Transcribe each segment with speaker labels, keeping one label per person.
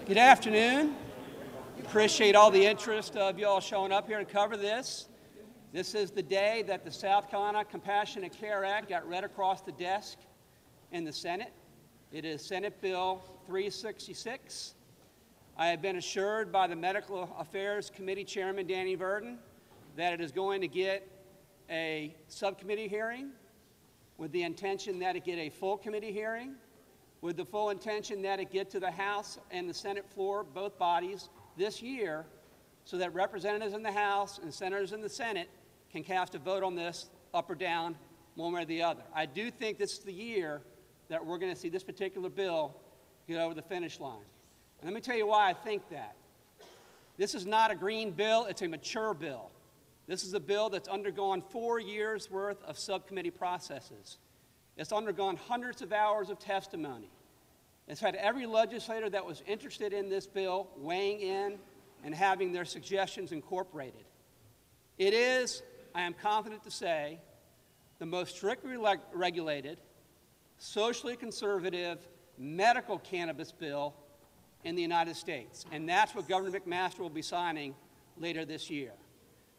Speaker 1: Good afternoon. Appreciate all the interest of you all showing up here to cover this. This is the day that the South Carolina Compassionate Care Act got read across the desk in the Senate. It is Senate Bill 366. I have been assured by the Medical Affairs Committee Chairman, Danny Verdin, that it is going to get a subcommittee hearing with the intention that it get a full committee hearing, with the full intention that it get to the House and the Senate floor, both bodies, this year, so that representatives in the House and senators in the Senate can cast a vote on this up or down, one way or the other. I do think this is the year that we're going to see this particular bill get over the finish line. And let me tell you why I think that. This is not a green bill, it's a mature bill. This is a bill that's undergone 4 years' worth of subcommittee processes. It's undergone hundreds of hours of testimony. It's had every legislator that was interested in this bill weighing in and having their suggestions incorporated. It is, I am confident to say, the most strictly regulated, socially conservative medical cannabis bill in the United States. And that's what Governor McMaster will be signing later this year.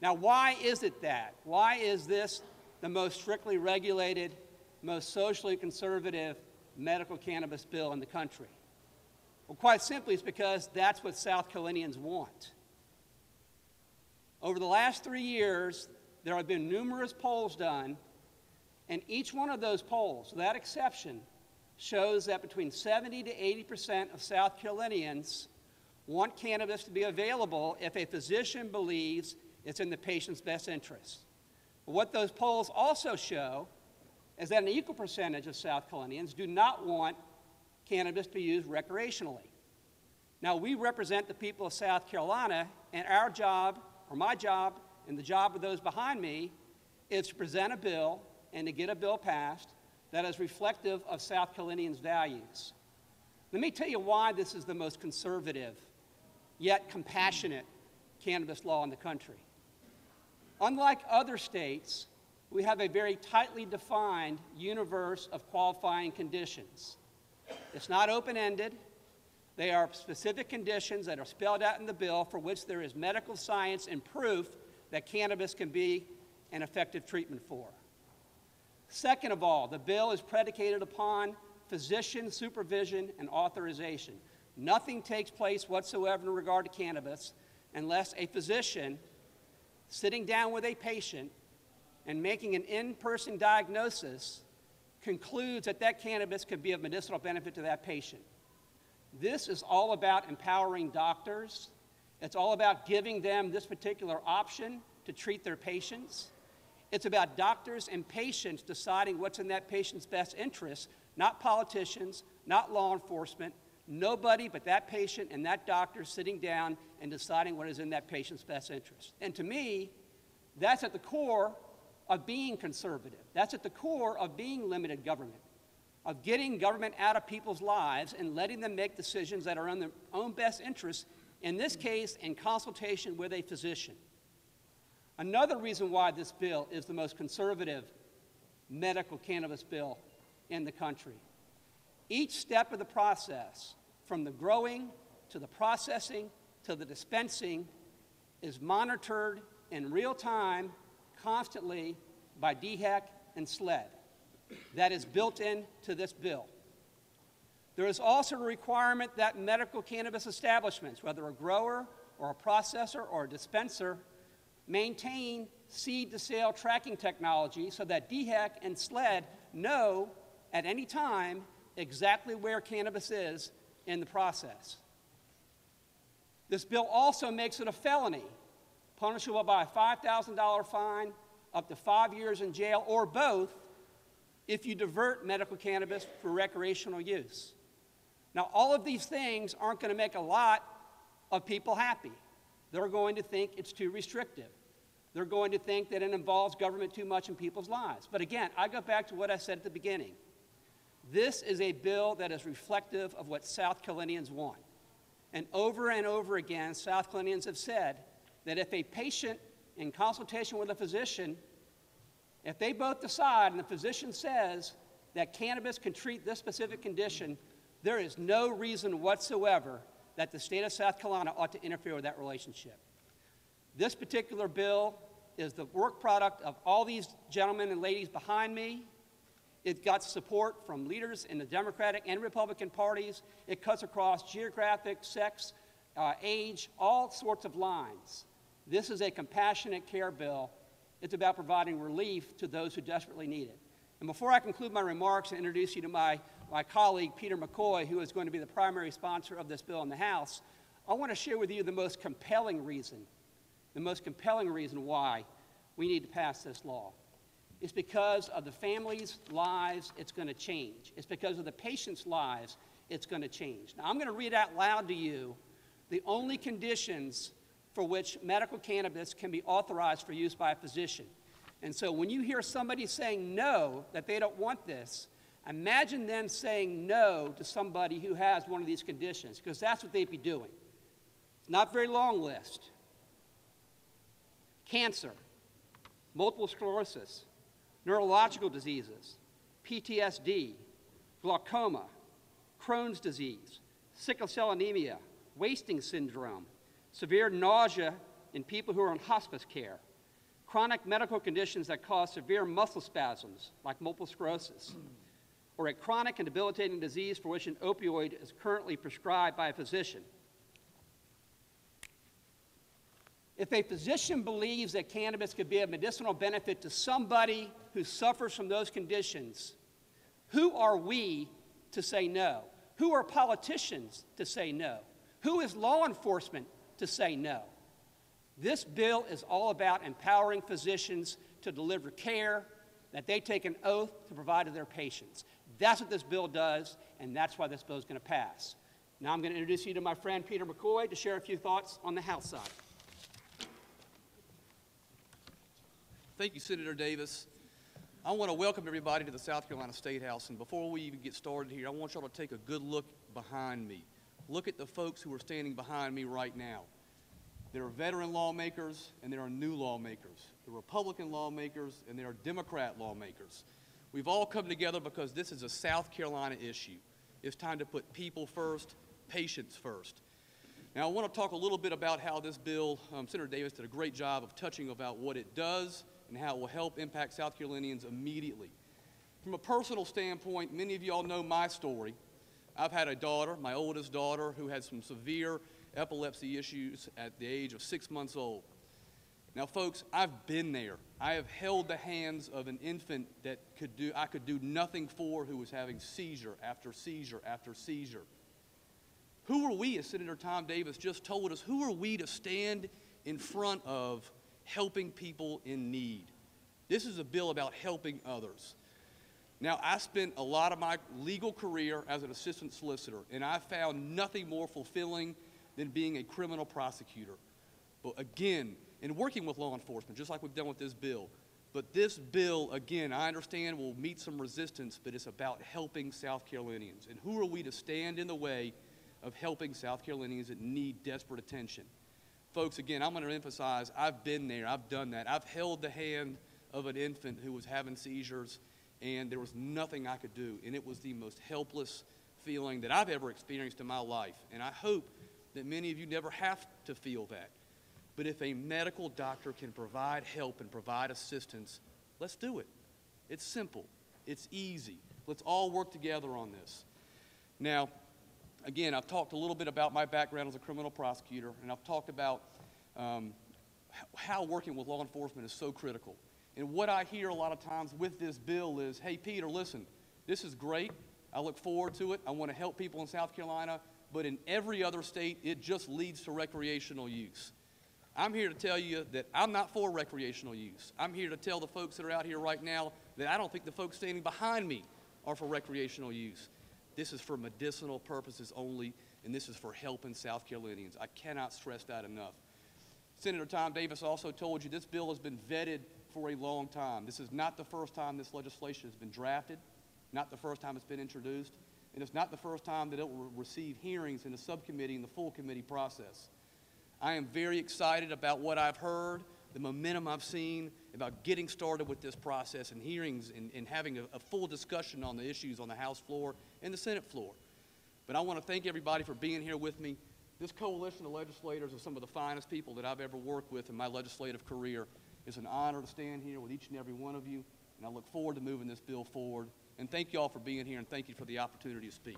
Speaker 1: Now, why is it that? Why is this the most strictly regulated, most socially conservative medical cannabis bill in the country? Well, quite simply, it's because that's what South Carolinians want. Over the last 3 years, there have been numerous polls done, and each one of those polls, without exception, shows that between 70 to 80% of South Carolinians want cannabis to be available if a physician believes it's in the patient's best interest. But what those polls also show is that an equal percentage of South Carolinians do not want cannabis to be used recreationally. Now, we represent the people of South Carolina, and our job, or my job, and the job of those behind me, is to present a bill and to get a bill passed that is reflective of South Carolinians' values. Let me tell you why this is the most conservative, yet compassionate cannabis law in the country. Unlike other states, we have a very tightly defined universe of qualifying conditions. It's not open-ended. They are specific conditions that are spelled out in the bill for which there is medical science and proof that cannabis can be an effective treatment for. Second of all, the bill is predicated upon physician supervision and authorization. Nothing takes place whatsoever in regard to cannabis unless a physician sitting down with a patient and making an in-person diagnosis concludes that that cannabis could be of medicinal benefit to that patient. This is all about empowering doctors. It's all about giving them this particular option to treat their patients. It's about doctors and patients deciding what's in that patient's best interest, not politicians, not law enforcement, nobody but that patient and that doctor sitting down and deciding what is in that patient's best interest. And to me, that's at the core of being conservative. That's at the core of being limited government, of getting government out of people's lives and letting them make decisions that are in their own best interest, in this case, in consultation with a physician. Another reason why this bill is the most conservative medical cannabis bill in the country. Each step of the process, from the growing to the processing to the dispensing, is monitored in real time, constantly, by DHEC and SLED. That is built into this bill. There is also a requirement that medical cannabis establishments, whether a grower or a processor or a dispenser, maintain seed-to-sale tracking technology so that DHEC and SLED know at any time exactly where cannabis is in the process. This bill also makes it a felony, punishable by a $5,000 fine, up to 5 years in jail, or both, if you divert medical cannabis for recreational use. Now, all of these things aren't going to make a lot of people happy. They're going to think it's too restrictive. They're going to think that it involves government too much in people's lives. But again, I go back to what I said at the beginning. This is a bill that is reflective of what South Carolinians want. And over again, South Carolinians have said that if a patient, in consultation with a physician, if they both decide and the physician says that cannabis can treat this specific condition, there is no reason whatsoever that the state of South Carolina ought to interfere with that relationship. This particular bill is the work product of all these gentlemen and ladies behind me. It got support from leaders in the Democratic and Republican parties. It cuts across geographic, sex, age, all sorts of lines. This is a compassionate care bill. It's about providing relief to those who desperately need it. And before I conclude my remarks and introduce you to my colleague, Peter McCoy, who is going to be the primary sponsor of this bill in the House, I want to share with you the most compelling reason why we need to pass this law. It's because of the families' lives it's going to change. It's because of the patients' lives it's going to change. Now, I'm going to read out loud to you the only conditions for which medical cannabis can be authorized for use by a physician. And so when you hear somebody saying no, that they don't want this, imagine them saying no to somebody who has one of these conditions, because that's what they'd be doing. It's not a very long list. Cancer, multiple sclerosis, neurological diseases, PTSD, glaucoma, Crohn's disease, sickle cell anemia, wasting syndrome, severe nausea in people who are on hospice care, chronic medical conditions that cause severe muscle spasms, like multiple sclerosis, or a chronic and debilitating disease for which an opioid is currently prescribed by a physician. If a physician believes that cannabis could be of medicinal benefit to somebody who suffers from those conditions, who are we to say no? Who are politicians to say no? Who is law enforcement to say no? This bill is all about empowering physicians to deliver care that they take an oath to provide to their patients. That's what this bill does, and that's why this bill is going to pass. Now I'm going to introduce you to my friend Peter McCoy to share a few thoughts on the House side.
Speaker 2: Thank you, Senator Davis. I want to welcome everybody to the South Carolina State House, and before we even get started here, I want y'all to take a good look behind me. Look at the folks who are standing behind me right now. There are veteran lawmakers and there are new lawmakers. There are Republican lawmakers and there are Democrat lawmakers. We've all come together because this is a South Carolina issue. It's time to put people first, patients first. Now, I want to talk a little bit about how this bill, Senator Davis did a great job of touching about what it does and how it will help impact South Carolinians immediately. From a personal standpoint, many of you all know my story. I've had a daughter, my oldest daughter, who had some severe epilepsy issues at the age of 6 months old. Now, folks, I've been there. I have held the hands of an infant that I could do nothing for, who was having seizure after seizure after seizure. Who are we, as Senator Tom Davis just told us, who are we to stand in front of helping people in need? This is a bill about helping others. Now, I spent a lot of my legal career as an assistant solicitor, and I found nothing more fulfilling than being a criminal prosecutor. But again, in working with law enforcement, just like we've done with this bill, but this bill, again, I understand will meet some resistance, but it's about helping South Carolinians. And who are we to stand in the way of helping South Carolinians that need desperate attention? Folks, again, I'm going to emphasize, I've been there, I've done that. I've held the hand of an infant who was having seizures, and there was nothing I could do. And it was the most helpless feeling that I've ever experienced in my life. And I hope that many of you never have to feel that. But if a medical doctor can provide help and provide assistance, let's do it. It's simple. It's easy. Let's all work together on this. Now, again, I've talked a little bit about my background as a criminal prosecutor, and I've talked about how working with law enforcement is so critical. And what I hear a lot of times with this bill is, hey, Peter, listen, this is great. I look forward to it. I want to help people in South Carolina, but in every other state, it just leads to recreational use. I'm here to tell you that I'm not for recreational use. I'm here to tell the folks that are out here right now that I don't think the folks standing behind me are for recreational use. This is for medicinal purposes only, and this is for helping South Carolinians. I cannot stress that enough. Senator Tom Davis also told you this bill has been vetted for a long time. This is not the first time this legislation has been drafted, not the first time it's been introduced, and it's not the first time that it will receive hearings in the subcommittee and the full committee process. I am very excited about what I've heard, the momentum I've seen about getting started with this process and hearings and having a full discussion on the issues on the House floor and the Senate floor. But I want to thank everybody for being here with me. This coalition of legislators are some of the finest people that I've ever worked with in my legislative career. It's an honor to stand here with each and every one of you, and I look forward to moving this bill forward. And thank you all for being here, and thank you for the opportunity to speak.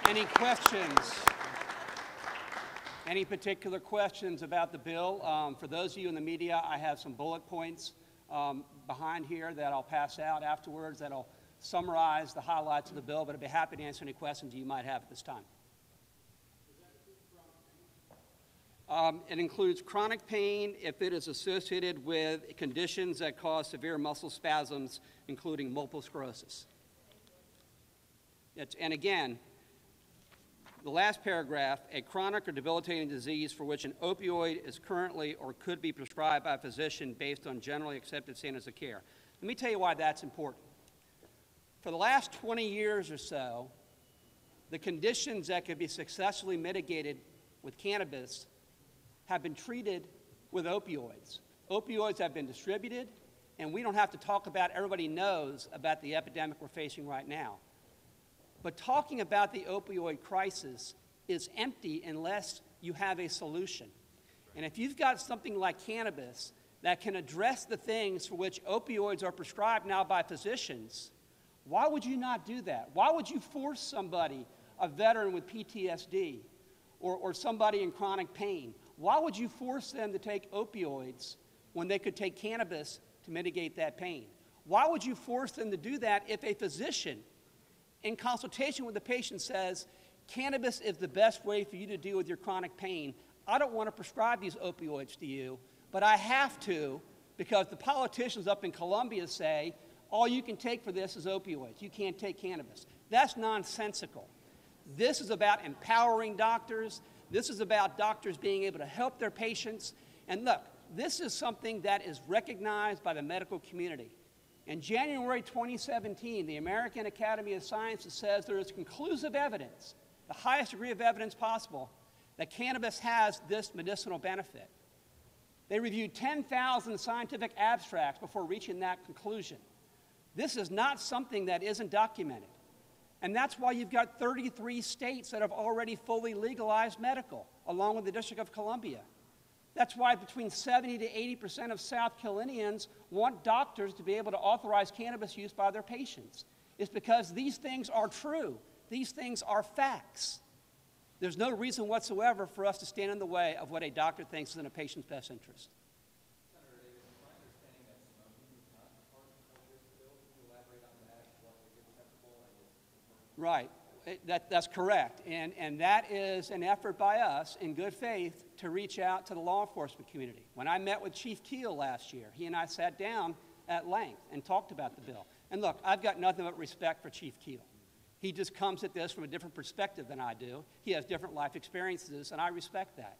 Speaker 1: Any questions? Any particular questions about the bill? For those of you in the media, I have some bullet points behind here that I'll pass out afterwards that'll summarize the highlights of the bill, but I'd be happy to answer any questions you might have at this time. It includes chronic pain if it is associated with conditions that cause severe muscle spasms, including multiple sclerosis. And again, the last paragraph, a chronic or debilitating disease for which an opioid is currently or could be prescribed by a physician based on generally accepted standards of care. Let me tell you why that's important. For the last 20 years or so, the conditions that could be successfully mitigated with cannabis have been treated with opioids. Opioids have been distributed, and we don't have to talk about, everybody knows about the epidemic we're facing right now. But talking about the opioid crisis is empty unless you have a solution. And if you've got something like cannabis that can address the things for which opioids are prescribed now by physicians, why would you not do that? Why would you force somebody, a veteran with PTSD, or somebody in chronic pain, why would you force them to take opioids when they could take cannabis to mitigate that pain? Why would you force them to do that if a physician, in consultation with the patient, says, cannabis is the best way for you to deal with your chronic pain? I don't want to prescribe these opioids to you, but I have to because the politicians up in Columbia say, all you can take for this is opioids. You can't take cannabis. That's nonsensical. This is about empowering doctors. This is about doctors being able to help their patients. And look, this is something that is recognized by the medical community. In January 2017, the American Academy of Sciences says there is conclusive evidence, the highest degree of evidence possible, that cannabis has this medicinal benefit. They reviewed 10,000 scientific abstracts before reaching that conclusion. This is not something that isn't documented. And that's why you've got 33 states that have already fully legalized medical, along with the District of Columbia. That's why between 70 to 80% of South Carolinians want doctors to be able to authorize cannabis use by their patients. It's because these things are true. These things are facts. There's no reason whatsoever for us to stand in the way of what a doctor thinks is in a patient's best interest.
Speaker 3: Senator Davis, my understanding that smoking is not part of this bill. Can you elaborate on that? What is acceptable and
Speaker 1: Right. That's correct. And that is an effort by us in good faith to reach out to the law enforcement community. When I met with Chief Keel last year, he and I sat down at length and talked about the bill. And look, I've got nothing but respect for Chief Keel. He just comes at this from a different perspective than I do. He has different life experiences, and I respect that.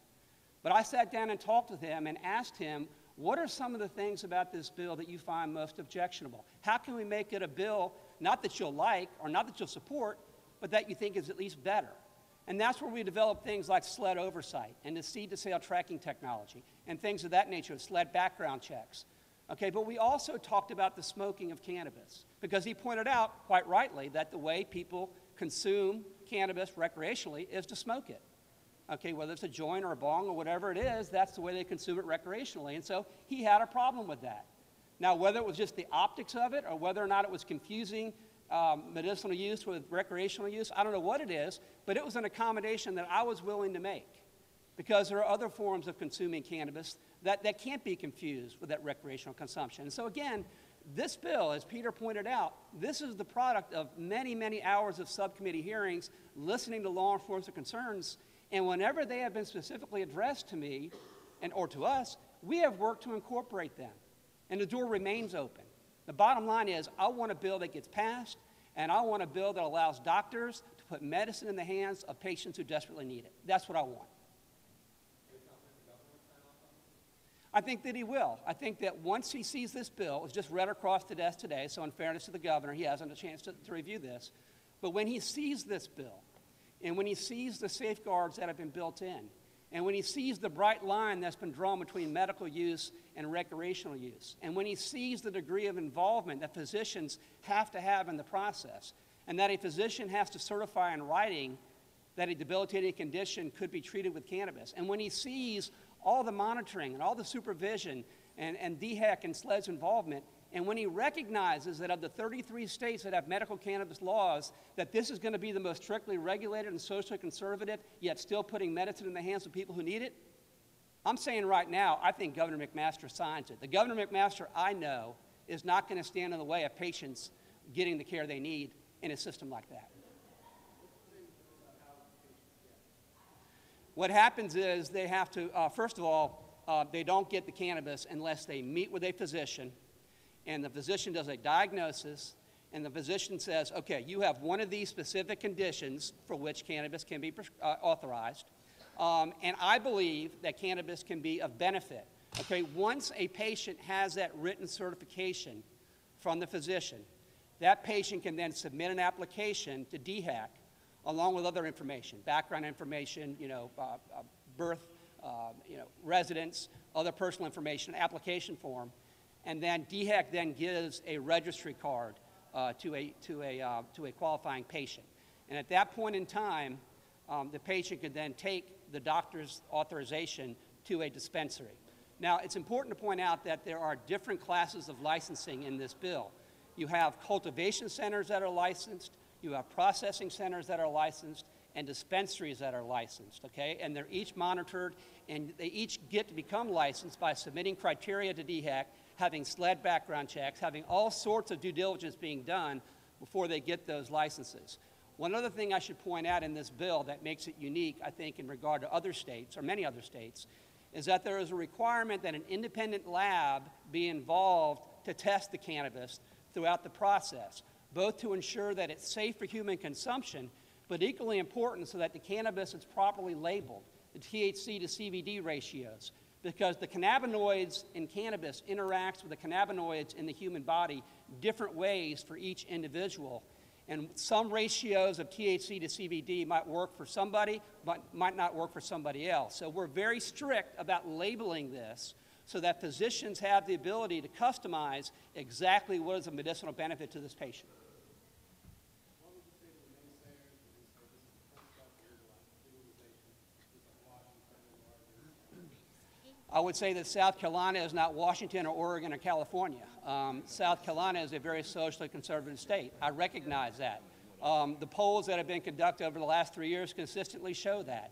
Speaker 1: But I sat down and talked with him and asked him, what are some of the things about this bill that you find most objectionable? How can we make it a bill, not that you'll like or not that you'll support, but that you think is at least better? And that's where we develop things like SLED oversight and the seed-to-sale tracking technology and things of that nature, SLED background checks. Okay, but we also talked about the smoking of cannabis because he pointed out, quite rightly, that the way people consume cannabis recreationally is to smoke it. Okay, whether it's a joint or a bong or whatever it is, that's the way they consume it recreationally. And so he had a problem with that. Now, whether it was just the optics of it or whether or not it was confusing medicinal use with recreational use, I don't know what it is, but it was an accommodation that I was willing to make because there are other forms of consuming cannabis that can't be confused with that recreational consumption. And so again, this bill, as Peter pointed out, this is the product of many, many hours of subcommittee hearings, listening to law enforcement concerns, and whenever they have been specifically addressed to me or to us, we have worked to incorporate them, and the door remains open. The bottom line is, I want a bill that gets passed, and I want a bill that allows doctors to put medicine in the hands of patients who desperately need it. That's what I want. I think that he will. I think that once he sees this bill, it's just read across the desk today, so in fairness to the governor, he hasn't a chance to review this. But when he sees this bill, and when he sees the safeguards that have been built in, and when he sees the bright line that's been drawn between medical use and recreational use, and when he sees the degree of involvement that physicians have to have in the process, and that a physician has to certify in writing that a debilitating condition could be treated with cannabis. And when he sees all the monitoring and all the supervision and DHEC and SLED's involvement, and when he recognizes that of the 33 states that have medical cannabis laws, that this is going to be the most strictly regulated and socially conservative, yet still putting medicine in the hands of people who need it, I'm saying right now, I think Governor McMaster signs it. The Governor McMaster I know is not going to stand in the way of patients getting the care they need in a system like that. What happens is they have to, first of all, they don't get the cannabis unless they meet with a physician, and the physician does a diagnosis, and the physician says, okay, you have one of these specific conditions for which cannabis can be authorized, and I believe that cannabis can be of benefit. Okay, once a patient has that written certification from the physician, that patient can then submit an application to DHEC along with other information, background information, birth, residence, other personal information, application form, and then DHEC then gives a registry card to a qualifying patient. And at that point in time, the patient could then take the doctor's authorization to a dispensary. Now, it's important to point out that there are different classes of licensing in this bill. You have cultivation centers that are licensed, you have processing centers that are licensed, and dispensaries that are licensed, okay? And they're each monitored, and they each get to become licensed by submitting criteria to DHEC, having SLED background checks, having all sorts of due diligence being done before they get those licenses. One other thing I should point out in this bill that makes it unique, I think, in regard to other states, or many other states, is that there is a requirement that an independent lab be involved to test the cannabis throughout the process, both to ensure that it's safe for human consumption, but equally important so that the cannabis is properly labeled, the THC to CBD ratios, because the cannabinoids in cannabis interacts with the cannabinoids in the human body different ways for each individual. And some ratios of THC to CBD might work for somebody, but might not work for somebody else. So we're very strict about labeling this so that physicians have the ability to customize exactly what is a medicinal benefit to this patient. I would say that South Carolina is not Washington or Oregon or California. South Carolina is a very socially conservative state. I recognize that. The polls that have been conducted over the last 3 years consistently show that.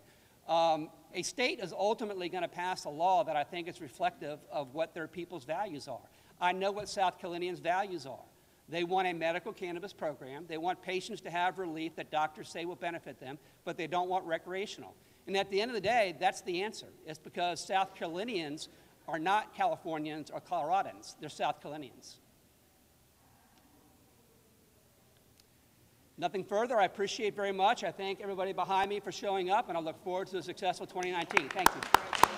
Speaker 1: A state is ultimately going to pass a law that I think is reflective of what their people's values are. I know what South Carolinians' values are. They want a medical cannabis program. They want patients to have relief that doctors say will benefit them, but they don't want recreational. And at the end of the day, that's the answer. It's because South Carolinians are not Californians or Coloradans. They're South Carolinians. Nothing further. I appreciate very much. I thank everybody behind me for showing up, and I look forward to a successful 2019. Thank you.